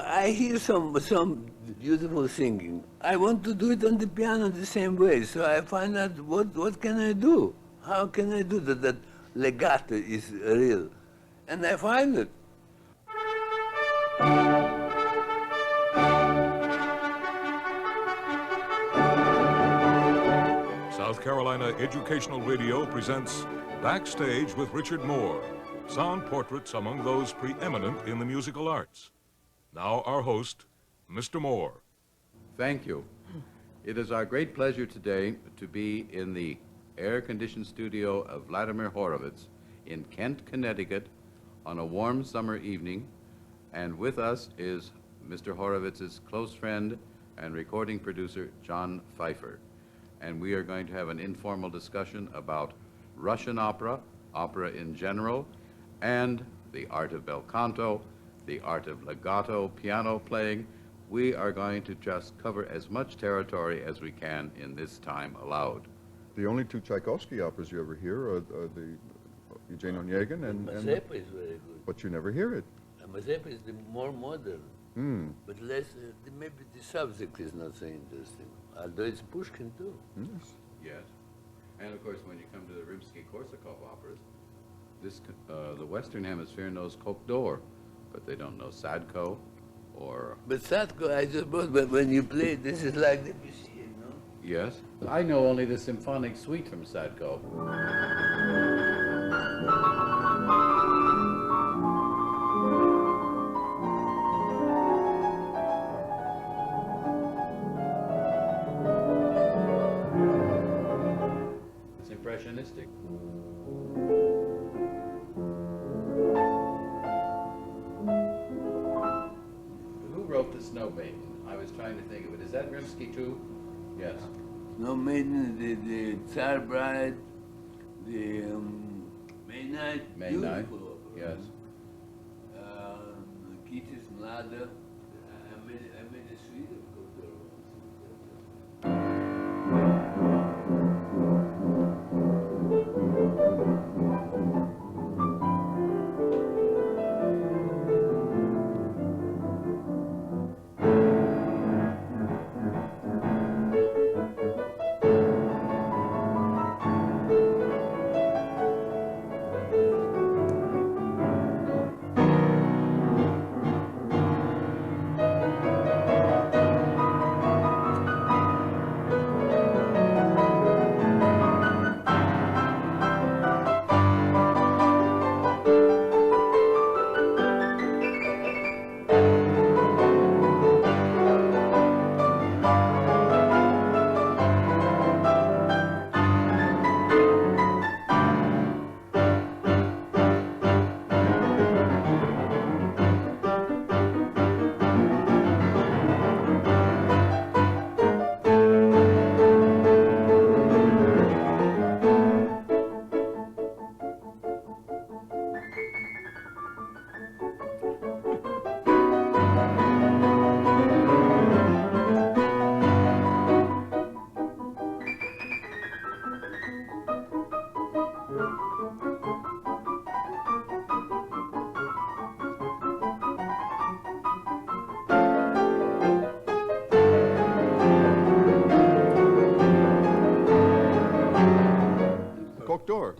I hear some beautiful singing. I want to do it on the piano the same way. So I find out what can I do? How can I do that legato is real? And I find it. South Carolina Educational Radio presents Backstage with Richard Moore, sound portraits among those preeminent in the musical arts. Now our host, Mr. Moore. Thank you. It is our great pleasure today to be in the air-conditioned studio of Vladimir Horowitz in Kent, Connecticut on a warm summer evening, and with us is Mr. Horowitz's close friend and recording producer, John Pfeiffer. And we are going to have an informal discussion about Russian opera, opera in general, and the art of Belcanto, the art of legato, piano playing. We are going to just cover as much territory as we can in this time allowed. The only two Tchaikovsky operas you ever hear are the Eugene Onegin and Mazeppa is very good. But you never hear it. Mazeppa is the more modern, but less, maybe the subject is not so interesting. Although it's Pushkin too. Yes. Yes. And of course, when you come to the Rimsky-Korsakov operas, this, the Western Hemisphere knows Coq d'Or, but they don't know Sadko or... But Sadko, I suppose, but when you play, this is like Debussy, you know? Yes. I know only the symphonic suite from Sadko. It's impressionistic. Who wrote the Snow Maiden? I was trying to think of it. Is that Rimsky too? Yes. Snow Maiden, the Tsar Bride, the May Night. May Night. Beautiful opera. Yes. Kitty's Mlada. I made a suite of Kotor.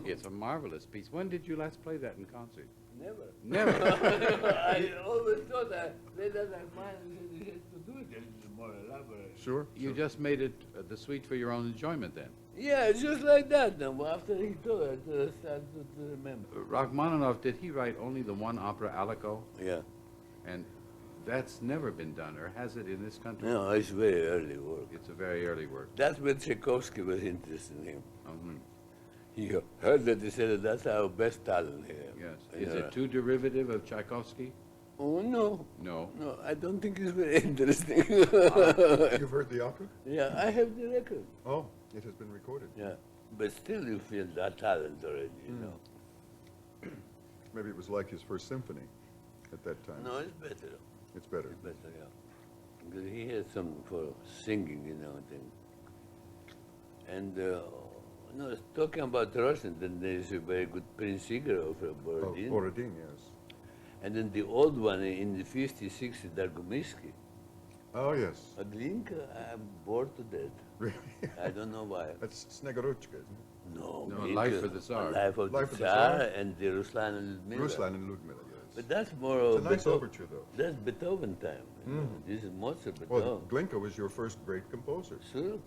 It's a marvelous piece. When did you last play that in concert? Never. Never. I always thought that later I finally had to do it. It's more elaborate. Sure. You just made it the suite for your own enjoyment then? Yeah, it's just like that now. After he told it, I started to remember. Rachmaninov, did he write only the one opera, Aleko? Yeah. And that's never been done, or has it in this country? No, it's very early work. It's a very early work. That's where Tchaikovsky was interested in him. Mhm. He heard that, he said, that's our best talent here. Yes. Is it too derivative of Tchaikovsky? Oh, no. No. No, I don't think it's very interesting. You've heard the opera? Yeah, I have the record. Oh, it has been recorded. Yeah, but still you feel that talent already, you know. Maybe it was like his first symphony at that time. No, it's better. It's better. It's better, yeah. Because he has some for singing, you know, thing. And, no, talking about Russian, then there is a very good Prince Igor of Borodin. Oh, Borodin, yes. And then the old one in the 50s, 60s, Dargumisky. Oh, yes. A Glinka, I'm bored to death. Really? I don't know why. That's Snegurochka, isn't it? No, No, Glinka, Life of the Tsar. Life of Life the of the Tsar Tsar. and the Ruslan and Lyudmila. Ruslan and Lyudmila, yes. But that's more It's of a nice overture, though. That's Beethoven time. You know. This is Mozart, Well, Beethoven. Glinka was your first great composer. Sure.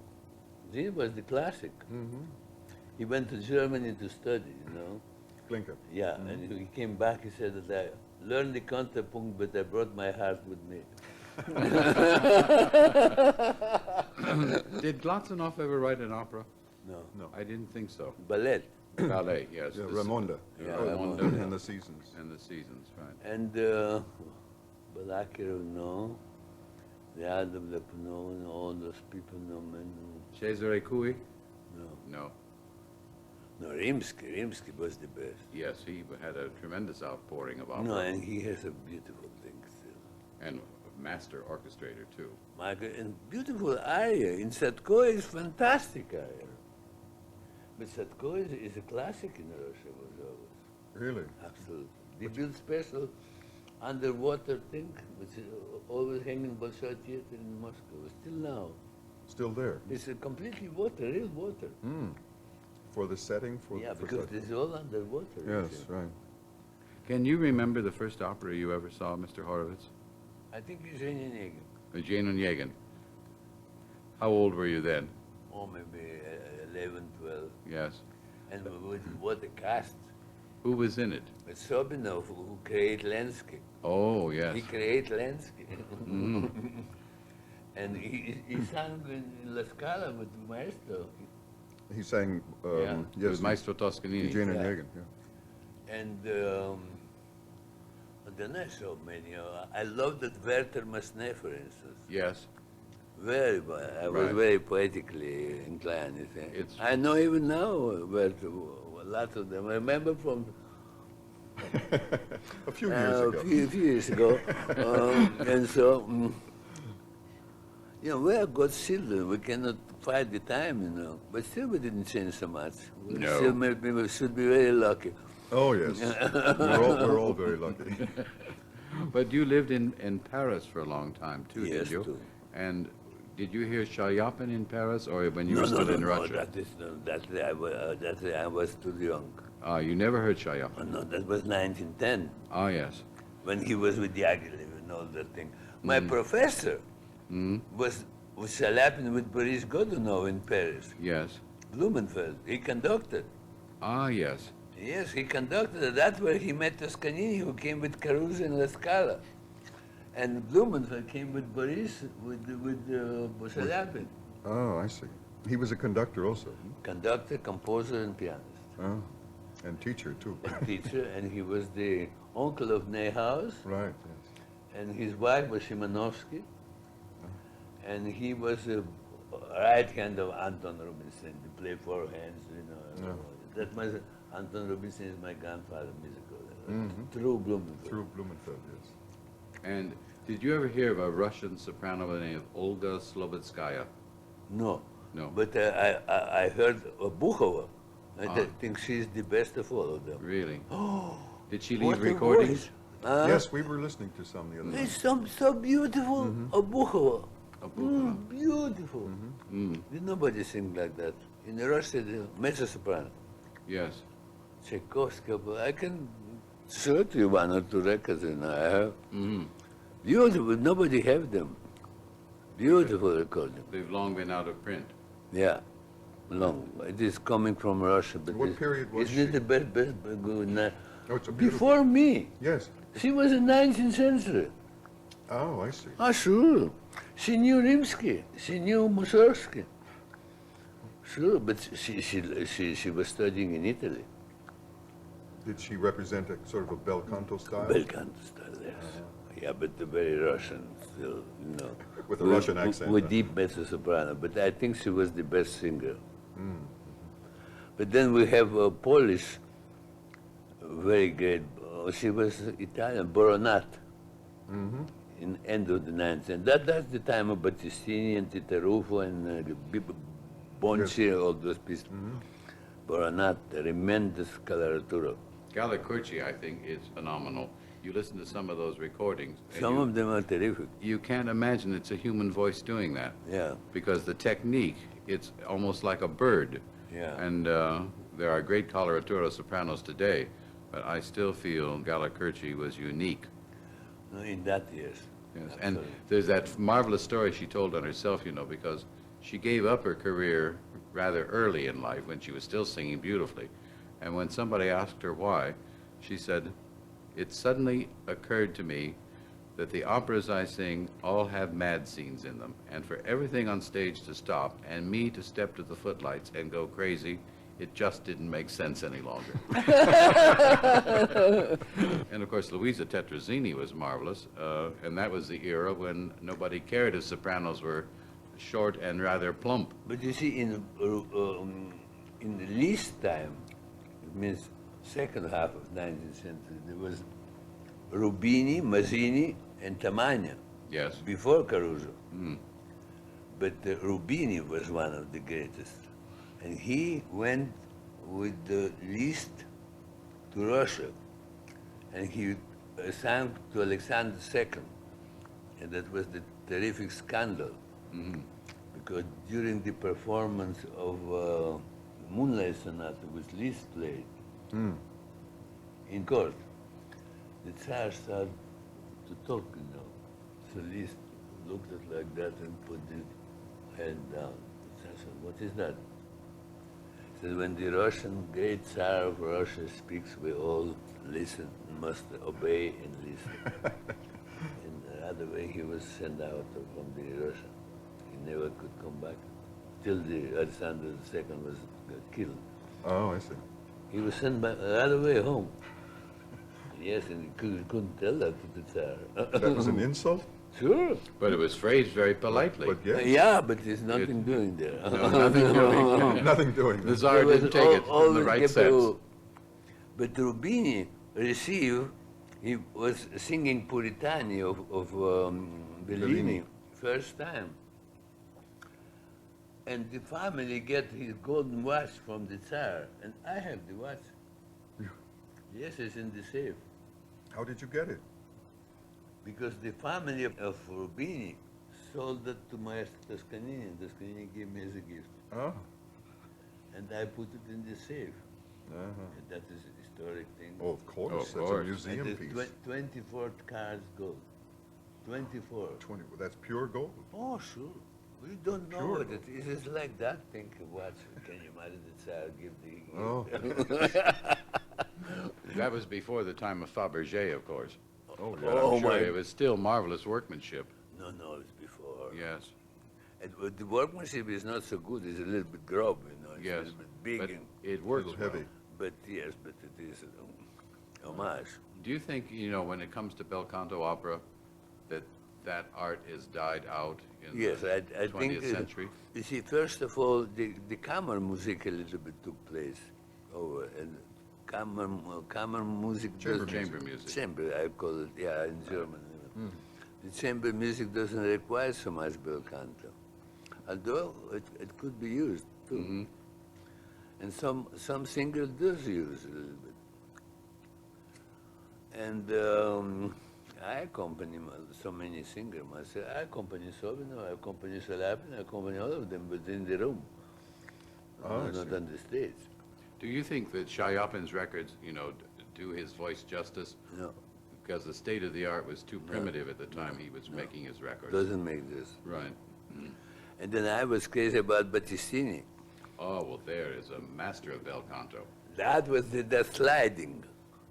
This was the classic. Mm-hmm. He went to Germany to study, you know. Glinka. Yeah, and he came back, he said that I learned the contrapunct, but I brought my heart with me. Did Glazunov ever write an opera? No. No. I didn't think so. Ballet. Ballet, yes. Yeah, this- Raimonda. Yeah, Raimonda. Raimonda. And the Seasons. And the Seasons, right. And Balakirev, no. The Adam no, and all those people, no, man, Cesare Cui? no. No. No, Rimsky was the best. Yes, he had a tremendous outpouring of opera. No, and he has a beautiful thing still. And a master orchestrator, too. Michael, and beautiful aria. In Sadko is fantastic aria. But Sadko is a classic in Russia, was always. Really? Absolutely. They built special underwater thing, which is always hanging in Bolshoi Theater in Moscow, still now. Still there? It's a completely water, real water. Mm. For the setting? Yeah, for because setting. it's all underwater. Yes, you see. right. Can you remember the first opera you ever saw, Mr. Horowitz? I think Eugene and Igor. Eugene and Onegin. How old were you then? Or maybe 11, 12. Yes. And with what a cast. Who was in it? But Sobinov, who created landscape. Oh, yes. He created landscape. Mm. And he sang in La Scala with the maestro. He sang, Yeah. It yes, was Maestro Toscanini. Eugene and Yeah. Onegin, yeah. And then I saw many. I loved that Werther Massenet, for instance. Yes. Very well. I was Right. very poetically inclined. You see. It's- I know even now Werther, a lot of them. I remember from A few years ago. a few years ago. And so, you know, we are God's children. We cannot fight the time, you know. But still, we didn't change so much. We No. still maybe we should be very lucky. Oh, yes. we're all very lucky. But you lived in Paris for a long time, too, Yes, did you? too. And did you hear Shalyapin in Paris, or when you were still in Russia? I was too young. Ah, you never heard Shalyapin? No, that was 1910, Ah, yes. when he was with Diaghilev and all that thing. My professor was Shalyapin with Boris Godunov in Paris, Yes. Blumenfeld. He conducted. Ah, yes. Yes, he conducted. That's where he met Toscanini, who came with Caruso and La Scala. And Blumenfeld came with Boris, with Shalyapin. Oh, I see. He was a conductor also. Conductor, composer, and pianist. Oh, and teacher, too. Teacher, and he was the uncle of Neuhaus, Right, yes. and his wife was Szymanowski, and he was a right hand of Anton Rubinstein, to play four hands, you know. Yeah. That was, Anton Rubinstein is my grandfather, musical, through Blumenfeld. Through Blumenfeld, yes. And did you ever hear of a Russian soprano by the name of Olga Slobodskaya? No. No. But I heard Obukhova. I think she's the best of all of them. Really? Oh, Did she what leave a recordings? voice. Yes, we were listening to some the other night. It's so beautiful, Obukhova. Obukhova. Beautiful. Did nobody sing like that. In Russia, the mezzo-soprano. Yes. Tchaikovsky, I can show to you one or two records, and I have. Mhm. Beautiful, nobody have them. Beautiful recording. They've long been out of print. Yeah, long. It is coming from Russia. But What period was isn't it she? the best good? Oh, it's a beautiful... Before me. Yes. She was in 19th century. Oh, I see. Ah, sure. She knew Rimsky. She knew Mussorgsky. Sure, but she was studying in Italy. Did she represent a sort of a Belcanto style? Belcanto style, yes. Yeah, but the very Russian still, you know. With a Russian accent, With huh? deep mezzo-soprano, but I think she was the best singer. But then we have a Polish, very great, she was Italian, Boronat, in end of the 19th century. That's the time of Battistini and Titarufo and Bonci, all those pieces. Boronat, tremendous coloratura. Gallikurchi, I think, is phenomenal. You listen to some of those recordings. and Some you, of them are terrific. You can't imagine it's a human voice doing that. Yeah. Because the technique, it's almost like a bird. Yeah. And there are great coloratura sopranos today, but I still feel Balakirev was unique. No, in that, yes. Yes. And Absolutely. there's that marvelous story she told on herself, you know, because she gave up her career rather early in life when she was still singing beautifully. And when somebody asked her why, she said, "It suddenly occurred to me that the operas I sing all have mad scenes in them, and for everything on stage to stop and me to step to the footlights and go crazy, it just didn't make sense any longer." And of course, Luisa Tetrazzini was marvelous, and that was the era when nobody cared if sopranos were short and rather plump. But you see, in the least time, it means second half of 19th century, there was Rubini, Masini, and Tamagna. Yes. Before Caruso. But Rubini was one of the greatest. And he went with the Liszt to Russia. And he sang to Alexander II. And that was the terrific scandal. Because during the performance of Moonlight Sonata, which Liszt played in court, the Tsar started to talk, you know. So Liszt looked at like that and put his head down. The Tsar said, "What is that?" He said, "When the great Tsar of Russia speaks, we all listen, must obey and listen." And the other way, he was sent out from the Russia. He never could come back till the Alessandro II was killed. Oh, I see. He was sent back right away home. Yes, and he couldn't tell that to the Tsar. That was an insult? Sure. But it was phrased very politely. But yes. Yeah, but there's nothing doing there. No, nothing doing. Nothing doing. The this. Tsar There was didn't take it in the always right kept sense. But Rubini received, he was singing Puritani of Bellini, first time. And the family get his golden watch from the Tsar, and I have the watch. Yes, it's in the safe. How did you get it? Because the family of Rubini sold it to Maestro Toscanini, and Toscanini gave me as a gift. Oh. And I put it in the safe. Uh-huh. And that is a historic thing. Oh, of course. Of That's course. a And museum there's piece. 24 carats gold. 24. 20. Well, that's pure gold. Oh, sure. We don't know Pure what it is. It's like that thing. Watch. Can you imagine the Tsar give the... Oh. That was before the time of Fabergé, of course. Oh, But yeah. Oh, I'm sure my- it was still marvelous workmanship. No, it's before. Yes. And, the workmanship is not so good. It's a little bit grob, you know. It's a Yes. little bit big. But and, it works little heavy. but yes, but it is homage. Do you think, you know, when it comes to Belcanto opera, that art is died out in Yes, the I 20th think, century? You see, first of all, the Kammer music a little bit took place over, and Kammer music Chamber doesn't- Chamber music. Chamber, I call it, yeah, in German. The chamber music doesn't require so much Belcanto, although it could be used too. And some singers does use a little bit. And I accompany so many singers myself. I accompany Sobino, I accompany Shalyapin, I accompany all of them, but in the room, Oh, I not see. on the stage. Do you think that Shalyapin's records, you know, do his voice justice? No, Because the state of the art was too primitive at the time he was making his records. doesn't make this. Right. And then I was crazy about Battistini. Oh, well, there is a master of Belcanto. That was the sliding.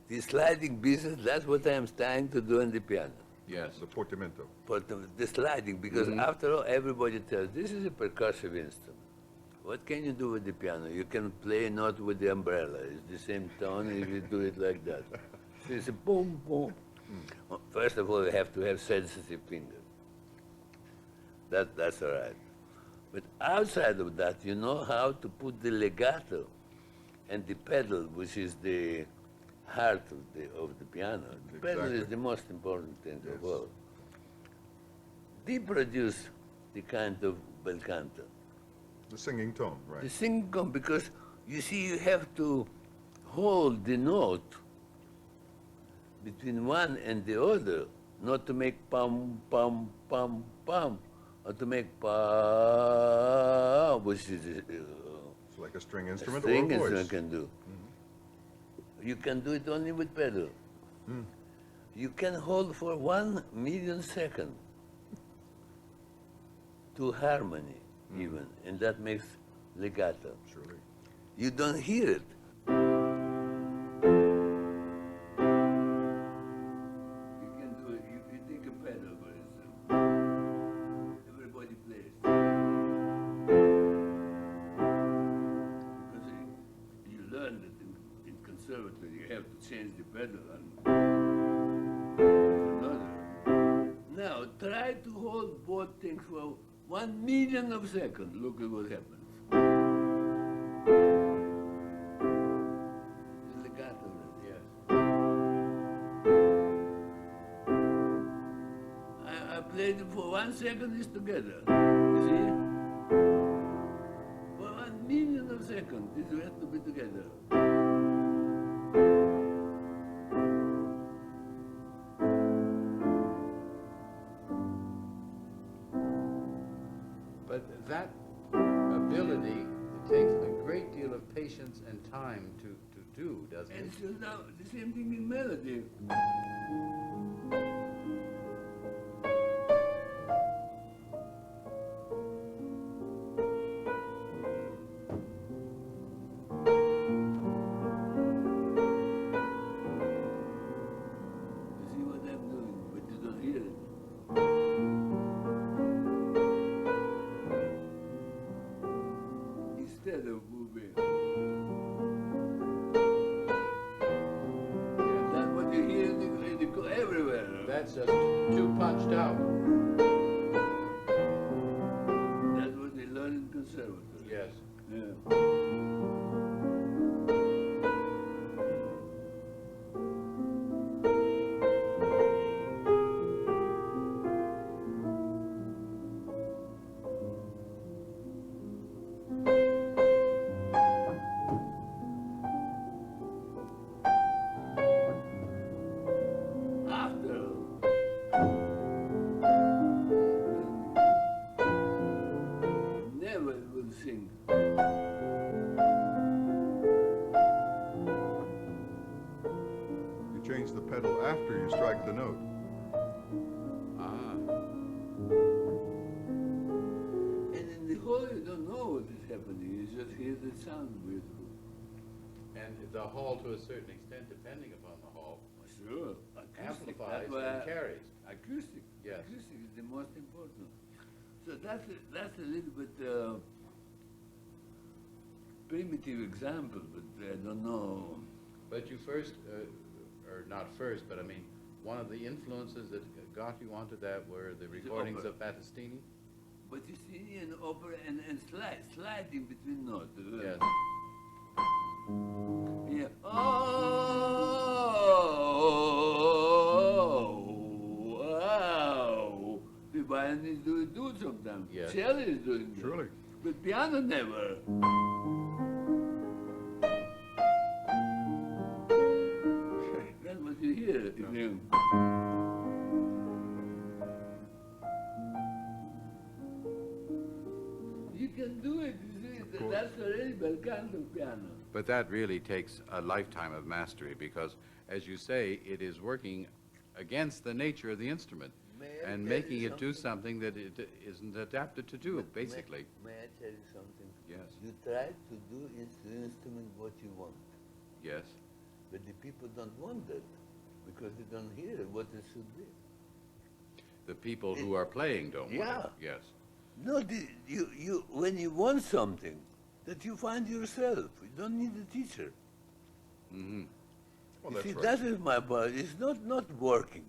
The sliding business, that's what I'm trying to do on the piano. Yes. The portamento. But the sliding, because after all, everybody tells, this is a percussive instrument. What can you do with the piano? You can play a note with the umbrella. It's the same tone if you do it like that. So it's a boom, boom. Well, first of all, you have to have sensitive fingers. That's all right. But outside of that, you know how to put the legato and the pedal, which is the heart of the piano. The pedal is Exactly. the most important thing of Yes. all. They produce the kind of Belcanto. The singing tone, The right. singing tone, because you see, you have to hold the note between one and the other, not to make pum, pum, pum, pum, or to make pa, which is It's like a string a instrument string or a voice. instrument can do. You can do it only with pedal. You can hold for 1 million seconds to harmony even, and that makes legato. Surely. You don't hear it. You can do it. You take a pedal, for instance. Everybody plays. Because you learn that in conservatory you have to change the pedal and another. Now try to hold both things for 1 million of seconds. Look at what happens. Legato, Yes. I played it for 1 second, it's together. You see? For 1 million of seconds, this has to be together. But that ability takes a great deal of patience and time to do, doesn't And it? so now, the same thing in melody. You see what I'm doing, but you don't hear it. Instead of moving. That's what you hear everywhere. That's just too punched out. That's what they learn in conservatory. Yes. Yeah. After never will sing. You change the pedal after you strike the note. Ah. And in the hall you don't know what is happening, you just hear the sound beautiful. And the hall, to a certain extent, depending upon the hall, Sure. Acoustic. amplifies That's why and carries. acoustic. Yes. Acoustic is the most important. So that's a little bit primitive example, but I don't know. But you first, or not first, but I mean, one of the influences that got you onto that were the recordings opera. of Battistini? But you see an opera and slide in between notes. Yes. Yeah. Oh, wow. The violinists do it sometimes. Yes. Cello is doing it. Surely. But piano never. That's what you hear. You can do it. You see, course. that's already Belcanto piano. But that really takes a lifetime of mastery because, as you say, it is working against the nature of the instrument May I and tell making you it do something that it isn't adapted to do, basically. May I tell you something? Yes. You try to do in the instrument what you want, Yes. but the people don't want that because they don't hear what it should be. The people who are playing don't want Yeah. it. Yes. No, when you want something, that you find yourself. You don't need a teacher. Mm-hmm. Well, You that's see, right. that is my point. It's not working.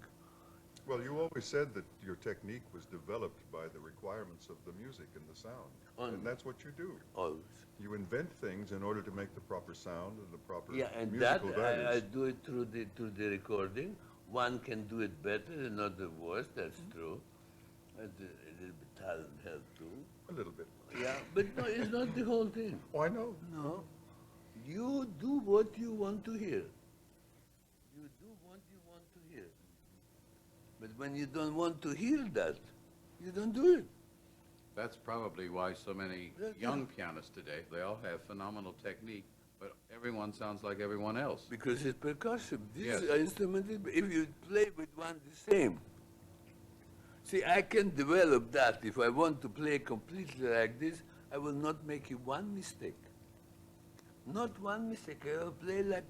Well, you always said that your technique was developed by the requirements of the music and the sound. And that's what you do. Always. You invent things in order to make the proper sound and the proper Yeah, and that musical I values. do it through the recording. One can do it better, another worse. That's true. And a little bit talent help too. A little bit. Yeah, but no, it's not the whole thing. Oh, I know. No, you do what you want to hear. You do what you want But when you don't want to hear that, you don't do it. That's probably why so many young pianists today, they all have phenomenal technique, but everyone sounds like everyone else. Because it's percussion. This Yes. instrument, if you play with one the same. See, I can develop that. If I want to play completely like this, I will not make one mistake. Not one mistake. I will play like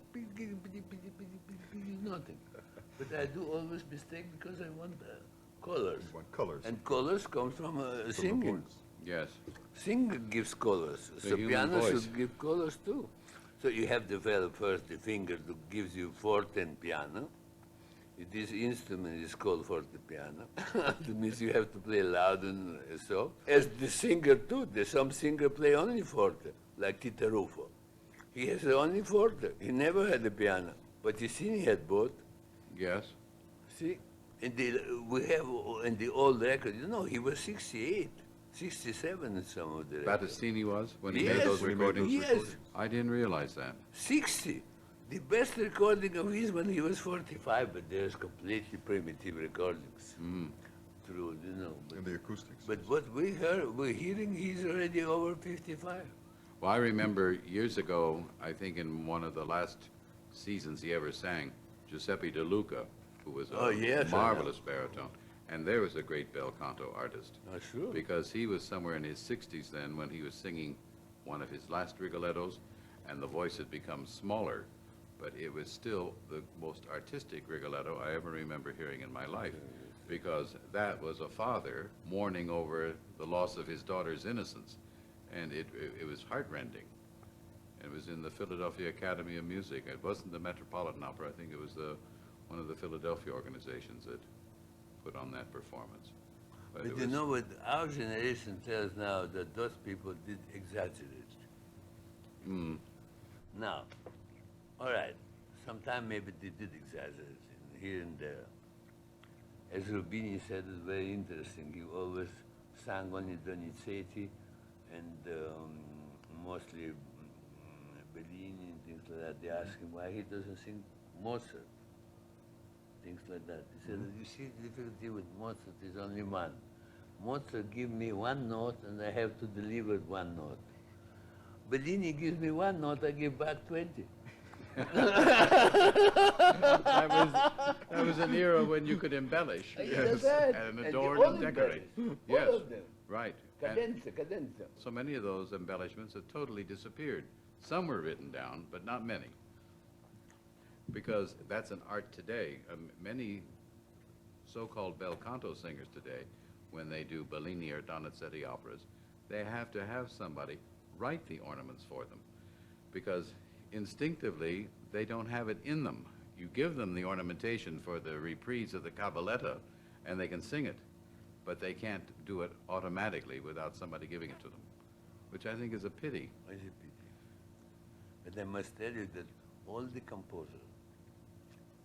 nothing. But I do always mistake because I want colors. You want colors. And colors come from the singing. voice. Yes. Singer gives colors. The So human piano voice. should give colors too. So you have developed first the finger that gives you forte and piano. This instrument is called fortepiano. That means you have to play loud and so. As the singer too, some singer play only forte, like Tito Ruffo. He has only forte. He never had a piano. But Ticini had both. Yes. See, we have in the old record, he was 68, 67 in some of the records. Battistini was when he Yes, made those when he made recordings? those Yes, recordings. I didn't realize that. 60. The best recording of his when he was 45, but there's completely primitive recordings. True, But, In the acoustics. but what we're hearing, he's already over 55. Well, I remember years ago, I think in one of the last seasons he ever sang, Giuseppe De Luca, who was Oh, yes, I know. marvelous baritone. And there was a great bel canto artist. Oh, sure. Because he was somewhere in his 60s then when he was singing one of his last Rigolettos, and the voice had become smaller, but it was still the most artistic Rigoletto I ever remember hearing in my life, because that was a father mourning over the loss of his daughter's innocence, and it was heartrending. It was in the Philadelphia Academy of Music. It wasn't the Metropolitan Opera. I think it was one of the Philadelphia organizations that put on that performance. But it you was- know what our generation tells now, that those people did exaggerate. Now, all right, sometime maybe they did exaggerate here and there. As Rubini said, it's very interesting. He always sang only Donizetti and mostly Bellini and things like that. They asked him why he doesn't sing Mozart, things like that. He said, you see, the difficulty with Mozart is only one. Mozart gives me one note and I have to deliver one note. Bellini gives me one note, I give back 20. That was an era when you could embellish That's right. and And adorn they and all decorate. embellish. Yes, All of them. right. And Cadenza, cadenza. so many of those embellishments have totally disappeared. Some were written down, but not many. Because that's an art today. Many so-called bel canto singers today, when they do Bellini or Donizetti operas, they have to have somebody write the ornaments for them, because instinctively they don't have it in them. You give them the ornamentation for the reprise of the cabaletta and they can sing it, but they can't do it automatically without somebody giving it to them, which I think is a pity. It's a pity. But I must tell you that all the composers,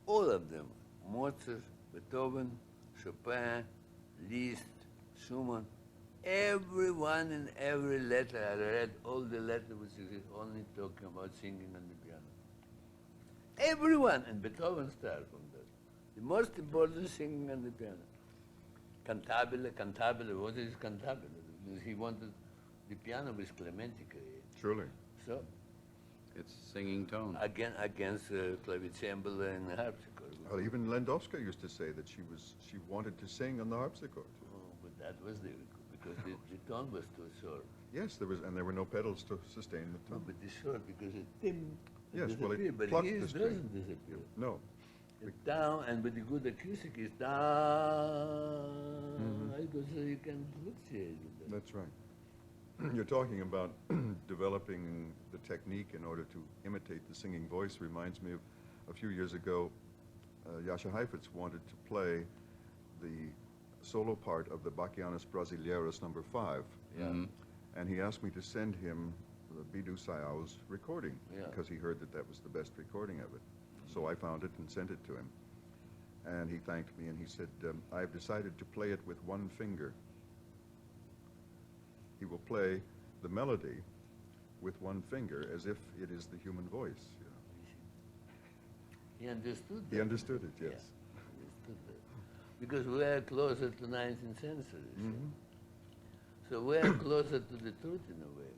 all of them, Mozart, Beethoven, Chopin, Liszt, Schumann, everyone in every letter, I read all the letters which is only talking about singing on the piano. Everyone, and Beethoven started from that. The most important singing on the piano. Cantabile, what is cantabile? Because he wanted the piano with Clementi created. Surely. So, It's singing tone. against clavicembalo and harpsichord. Well, even Landowska used to say that she wanted to sing on the harpsichord. Oh, but that was because the tone was too short. Yes, there were no pedals to sustain the No, tone. but it's short because it dim. Yes, well, it disappear, but plucked his the string. doesn't disappear. No. It's down, and with the good acoustic, it's down. Because you can fluctuate with that. That's right. You're talking about developing the technique in order to imitate the singing voice. Reminds me of a few years ago, Jascha Heifetz wanted to play the solo part of the Bachianas Brasileiros No. 5. Yeah. And he asked me to send him Bidu Sayau's recording, Yeah. because he heard that that was the best recording of it. So I found it and sent it to him. And he thanked me and he said, I've decided to play it with one finger. He will play the melody with one finger as if it is the human voice. You know. He understood that. He understood it, yes. Yeah, he understood that. because we are closer to 19th century. So we are closer to the truth in a way.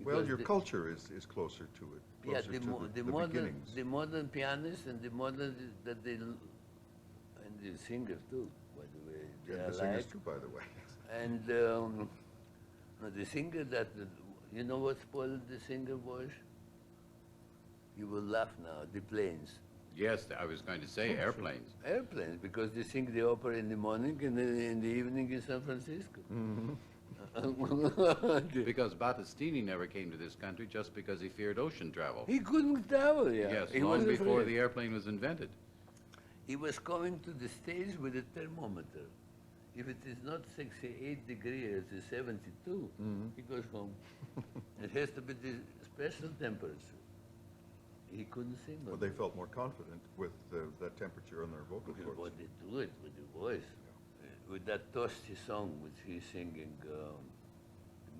Well, Because your the- culture is closer to it, Yeah, closer to the modern, beginnings. the modern pianists and the modern that they and the singers too, by the way. They And are the singers like, too, by the way. and the singer that you know what spoiled the singer voice? You will laugh now. The planes, Yes, I was going to say airplanes. airplanes, because they sing the opera in the morning and then in the evening in San Francisco. Because Battistini never came to this country just because he feared ocean travel. He couldn't travel. Yeah, Yes, he long was before afraid. the airplane was invented. He was coming to the stage with a thermometer. If it is not 68 degrees, it's 72, he goes home. It has to be the special temperature. He couldn't sing. Well, they felt more confident with that temperature on their vocal Because what cords. they do it with the voice, with that toasty song which he's singing, the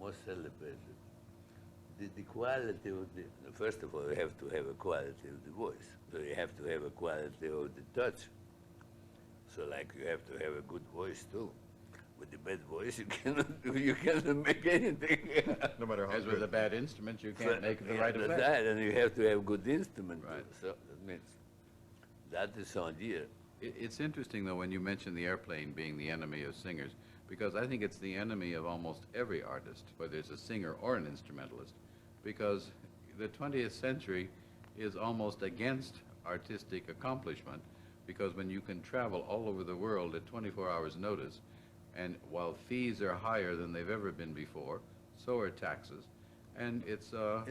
most celebrated. The quality of the, first of all, you have to have a quality of the voice. So you have to have a quality of the touch. So like you have to have a good voice too. With the bad voice, you cannot make anything. No matter how. As with a bad instrument, you can't make the right That's effect. right, and you have to have good instrument. Right. So that means that is sound here. It's interesting, though, when you mention the airplane being the enemy of singers, because I think it's the enemy of almost every artist, whether it's a singer or an instrumentalist, because the 20th century is almost against artistic accomplishment, because when you can travel all over the world at 24 hours notice, and while fees are higher than they've ever been before, so are taxes, and it's a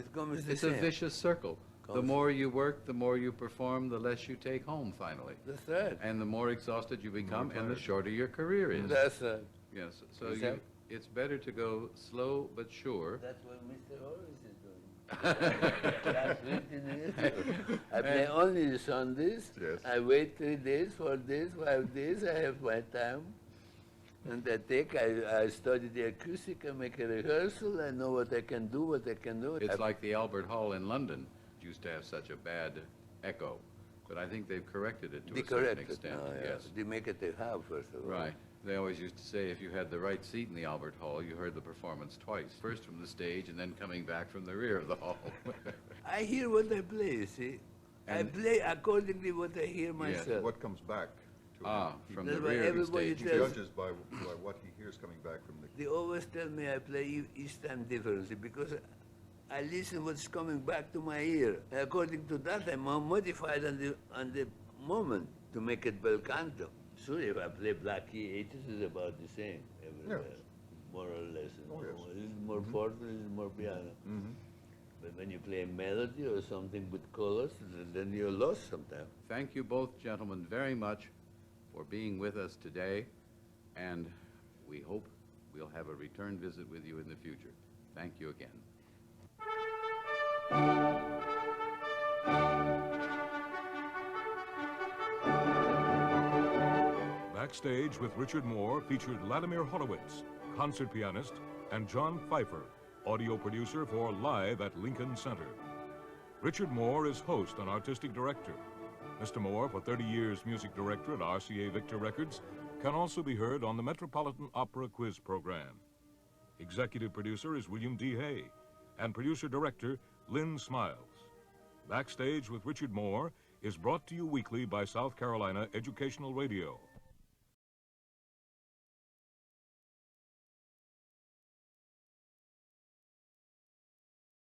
same. vicious circle. The more you work, the more you perform, the less you take home finally. That's right. And the more exhausted you become, and the shorter your career is. That's right. Yes, so Exactly. it's better to go slow but sure. That's what Mr. Horowitz is doing. Last 15 years ago. I play only Sundays. Yes. I wait 3 days, 4 days, 5 days. I have my time. And I study the acoustic, I make a rehearsal, I know what I can do, what I can do. It's like the Albert Hall in London used to have such a bad echo, but I think they've corrected it to a certain extent. Yes. They make it a half, first of all. Right. They always used to say if you had the right seat in the Albert Hall, you heard the performance twice. First from the stage and then coming back from the rear of the hall. I hear what I play, you see. I play accordingly what I hear myself. What comes back to him. From That's the why rear of the everybody stage. He tells- judges by what he hears coming back from the... They always tell me I play each time differently because I listen what's coming back to my ear. According to that, I'm modified on the moment to make it Belcanto. Sure, if I play black key 80s, it's about the same everywhere, more or less. Oh, yes. It's more forte, it's more piano. But when you play a melody or something with colors, then you're lost sometimes. Thank you both, gentlemen, very much for being with us today, and we hope we'll have a return visit with you in the future. Thank you again. Backstage with Richard Moore featured Vladimir Horowitz, concert pianist, and John Pfeiffer, audio producer for Live at Lincoln Center. Richard Moore is host and artistic director. Mr. Moore, for 30 years music director at RCA Victor Records, can also be heard on the Metropolitan Opera Quiz program. Executive producer is William D. Hay, and producer-director Lynn Smiles. Backstage with Richard Moore is brought to you weekly by South Carolina Educational Radio.